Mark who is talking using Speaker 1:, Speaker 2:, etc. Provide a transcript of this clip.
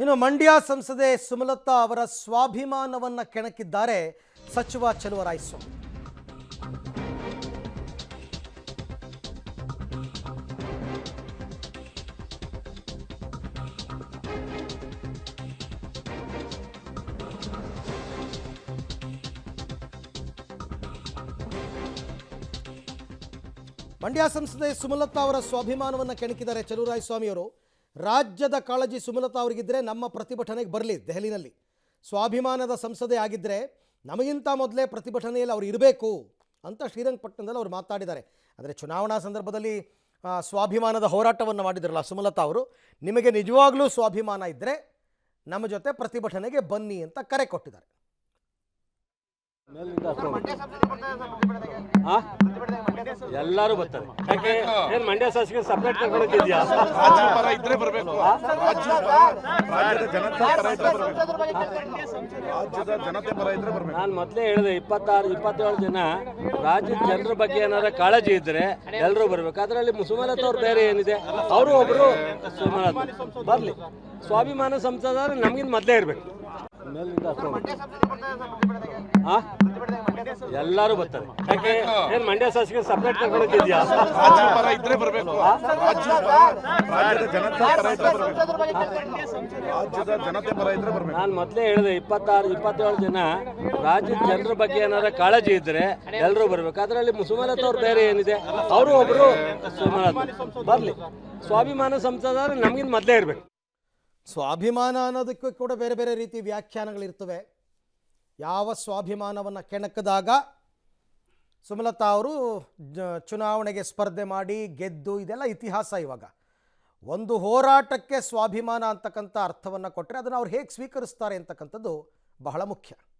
Speaker 1: ಇನ್ನು ಮಂಡ್ಯ ಸಂಸದೆ ಸುಮಲತಾ ಅವರ ಸ್ವಾಭಿಮಾನವನ್ನು ಕೆಣಕಿದ್ದಾರೆ ಸಚಿವ ಚಲುವರಾಯಸ್ವಾಮಿ. ಮಂಡ್ಯ ಸಂಸದೆ ಸುಮಲತಾ ಅವರ ಸ್ವಾಭಿಮಾನವನ್ನು ಕೆಣಕಿದ್ದಾರೆ ಚಲುವರಾಯಸ್ವಾಮಿ ಅವರು. ರಾಜ್ಯದ ಕಾಳಜಿ ಸುಮಲತಾ ಅವರಿಗಿದ್ದರೆ ನಮ್ಮ ಪ್ರತಿಭಟನೆಗೆ ಬರಲಿ. ದೆಹಲಿನಲ್ಲಿ ಸ್ವಾಭಿಮಾನದ ಸಂಸದೆ ಆಗಿದ್ದರೆ ನಮಗಿಂತ ಮೊದಲೇ ಪ್ರತಿಭಟನೆಯಲ್ಲಿ ಅವರು ಇರಬೇಕು ಅಂತ ಶ್ರೀರಂಗಪಟ್ಟಣದಲ್ಲಿ ಅವರು ಮಾತಾಡಿದ್ದಾರೆ. ಅಂದರೆ ಚುನಾವಣಾ ಸಂದರ್ಭದಲ್ಲಿ ಸ್ವಾಭಿಮಾನದ ಹೋರಾಟವನ್ನು ಮಾಡಿದ್ರಲ್ಲ ಸುಮಲತಾ ಅವರು, ನಿಮಗೆ ನಿಜವಾಗ್ಲೂ ಸ್ವಾಭಿಮಾನ ಇದ್ದರೆ ನಮ್ಮ ಜೊತೆ ಪ್ರತಿಭಟನೆಗೆ ಬನ್ನಿ ಅಂತ ಕರೆ ಕೊಟ್ಟಿದ್ದಾರೆ.
Speaker 2: ಎಲ್ಲರೂ ಬರ್ತಾರೆ. ಯಾಕೆ ಏನ್ ಮಂಡ್ಯ ಶಾಸಕರು ಸಪರೇಟ್ ಕರ್ಕೊಂಡಿದ್ಯಾ? ನಾನು ಮೊದಲೇ ಹೇಳಿದೆ 26-27 ಜನ ರಾಜ್ಯದ ಜನರ ಬಗ್ಗೆ ಏನಾರ ಕಾಳಜಿ ಇದ್ರೆ ಎಲ್ಲರೂ ಬರ್ಬೇಕು. ಅದರಲ್ಲಿ ಸುಮಲತಾ ಅವ್ರು ಬೇರೆ ಏನಿದೆ, ಅವರು ಒಬ್ರು ಸುಮಲತಾ ಬರ್ಲಿ. ಸ್ವಾಭಿಮಾನ ಸಂಸದರು ನಮ್ಗಿಂತ ಮೊದಲೇ ಇರ್ಬೇಕು. ಎಲ್ಲರೂ ಬರ್ತಾರೆ. ಯಾಕೆ ಏನ್ ಮಂಡ್ಯ ಶಾಸಕರು ಸಪರೇಟ್ ಕರ್ಕೊಂಡಿದ್ಯಾ? ನಾನು ಮೊದಲೇ ಹೇಳಿದೆ 26-27 ಜನ ರಾಜ್ಯದ ಜನರ ಬಗ್ಗೆ ಏನಾರ ಕಾಳಜಿ ಇದ್ರೆ ಎಲ್ಲರೂ ಬರ್ಬೇಕು. ಅದರಲ್ಲಿ ಸುಮಲತಾ ಅವ್ರು ಬೇರೆ ಏನಿದೆ, ಅವರು ಒಬ್ರು ಸುಮಲತಾ ಬರ್ಲಿ. ಸ್ವಾಭಿಮಾನ ಸಂಸದರು ನಮ್ಗಿಂತ ಮೊದಲೇ ಇರ್ಬೇಕು.
Speaker 1: ಸ್ವಾಭಿಮಾನ ಅನ್ನೋದಕ್ಕೂ ಕೂಡ ಬೇರೆ ಬೇರೆ ರೀತಿ ವ್ಯಾಖ್ಯಾನಗಳಿರ್ತವೆ. ಯಾವ ಸ್ವಾಭಿಮಾನವನ್ನು ಕೆಣಕಿದಾಗ ಸುಮಲತಾ ಅವರು ಚುನಾವಣೆಗೆ ಸ್ಪರ್ಧೆ ಮಾಡಿ ಗೆದ್ದು, ಇದೆಲ್ಲ ಇತಿಹಾಸ. ಇವಾಗ ಒಂದು ಹೋರಾಟಕ್ಕೆ ಸ್ವಾಭಿಮಾನ ಅಂತಕ್ಕಂಥ ಅರ್ಥವನ್ನು ಕೊಟ್ಟರೆ ಅದನ್ನು ಅವ್ರು ಹೇಗೆ ಸ್ವೀಕರಿಸ್ತಾರೆ ಅಂತಕ್ಕಂಥದ್ದು ಬಹಳ ಮುಖ್ಯ.